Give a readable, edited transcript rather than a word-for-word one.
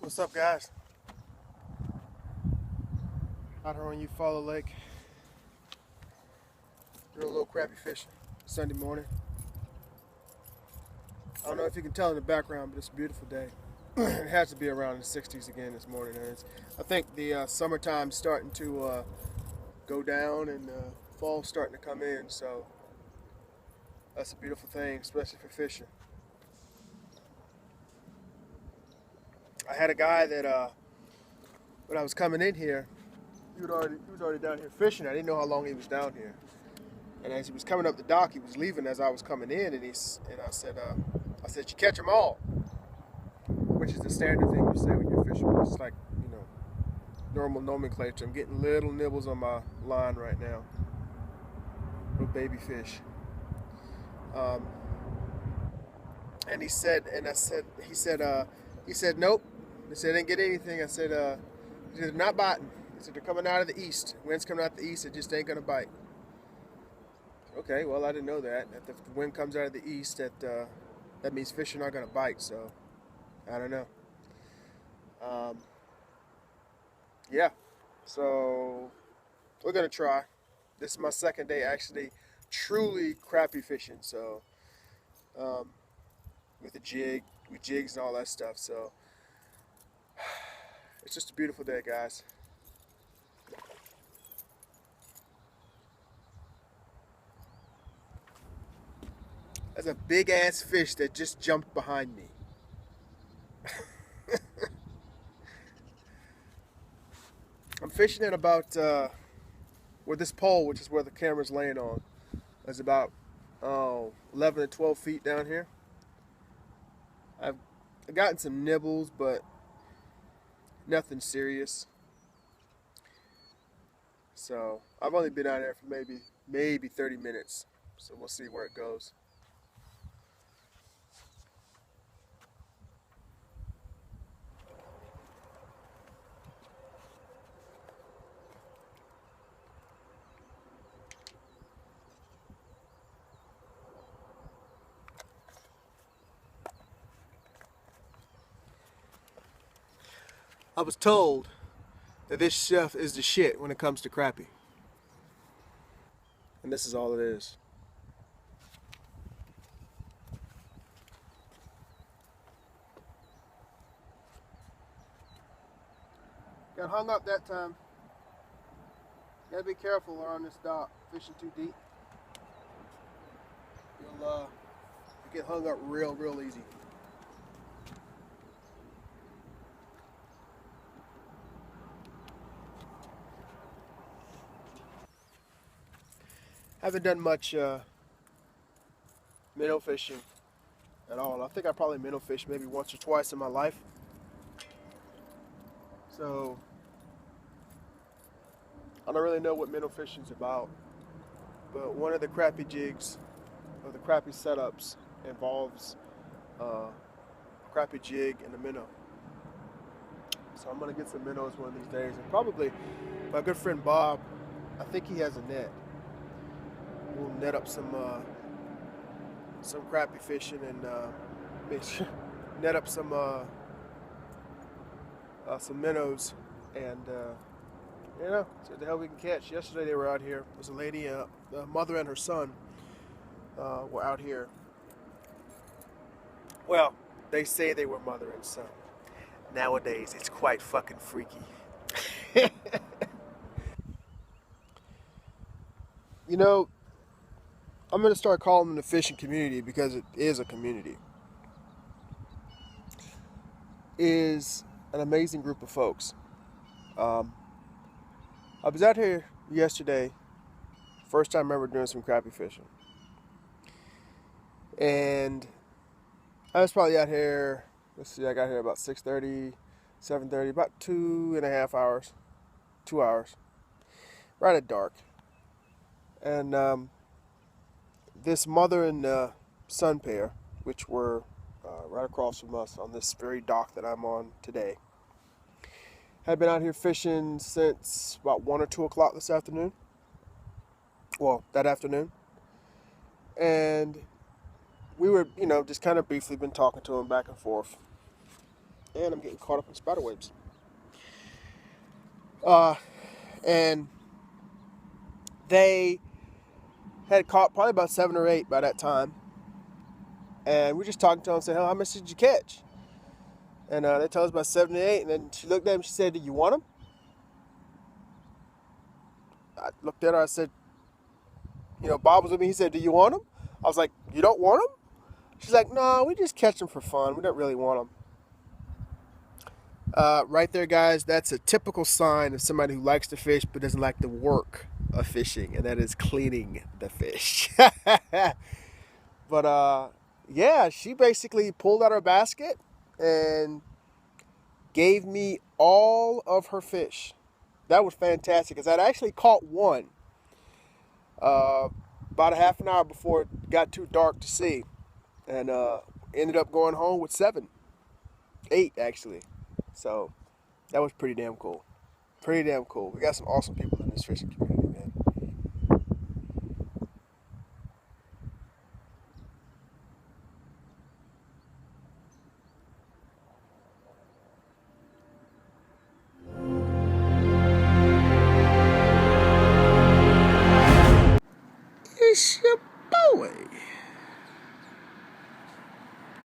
What's up, guys? Out here on Eufaula Lake, doing a little crappie fishing. Sunday morning. I don't know if you can tell in the background, but it's a beautiful day. It has to be around the 60s again this morning. And I think the summertime's starting to go down and fall's starting to come in. So that's a beautiful thing, especially for fishing. I had a guy that when I was coming in here, he was already down here fishing. I didn't know how long he was down here. And as he was coming up the dock, he was leaving as I was coming in, and I said, "You catch them all," which is the standard thing you say when you're fishing. It's like, normal nomenclature. I'm getting little nibbles on my line right now, little baby fish. And he said, "Nope." He said, "I didn't get anything." I said, he said, "They're not biting." He said, "They're coming out of the east. Wind's coming out of the east. It just ain't gonna bite." Okay, well, I didn't know that. If the wind comes out of the east, that means fish are not gonna bite. So I don't know. Yeah. So we're gonna try. This is my second day actually truly crappie fishing. So with the jig, with jigs and all that stuff. So it's just a beautiful day, guys. That's a big ass fish that just jumped behind me. I'm fishing at about where this pole, which is where the camera's laying on, is about 11 to 12 feet down here. I've gotten some nibbles, but nothing serious. So I've only been out there for maybe 30 minutes. So we'll see where it goes. I was told that this stuff is the shit when it comes to crappie. And this is all it is. Got hung up that time. Gotta be careful around this dock, fishing too deep. You'll get hung up real easy. Haven't done much minnow fishing at all. I think I probably minnow fished maybe once or twice in my life. So I don't really know what minnow fishing's about. But one of the crappie jigs or the crappie setups involves a crappie jig and a minnow. So I'm gonna get some minnows one of these days, and probably my good friend Bob, I think he has a net. We'll net up some crappie fishing and net up some minnows and see what the hell we can catch. Yesterday they were out here. There was a lady, a mother and her son were out here. Well, they say they were mother and son. Nowadays, it's quite fucking freaky. I'm going to start calling them the fishing community because it is a community. Is an amazing group of folks. I was out here yesterday First time ever doing some crappie fishing. And I was probably out here, let's see, I got here about 6:30, 7:30, about 2.5 hours, 2 hours, right at dark. And this mother and son pair, which were right across from us on this very dock that I'm on today, had been out here fishing since about 1 or 2 o'clock this afternoon. Well, that afternoon. And we were, just kind of briefly been talking to them back and forth. And I'm getting caught up in spiderwebs. And they had caught probably about 7 or 8 by that time. And we're just talking to them and saying, "Oh, how much did you catch?" And they told us about 7 or 8. And then she looked at him, she said, "Do you want them?" I looked at her, I said, Bob was with me, he said, "Do you want them?" I was like, "You don't want them?" She's like, "No, we just catch them for fun. We don't really want them." Right there, guys, that's a typical sign of somebody who likes to fish but doesn't like the work of fishing, and that is cleaning the fish. But, yeah, she basically pulled out her basket and gave me all of her fish. That was fantastic, because I'd actually caught one about a half an hour before it got too dark to see. And ended up going home with 7, 8 actually. So that was pretty damn cool. Pretty damn cool. We got some awesome people in this fishing community, man. It's your boy,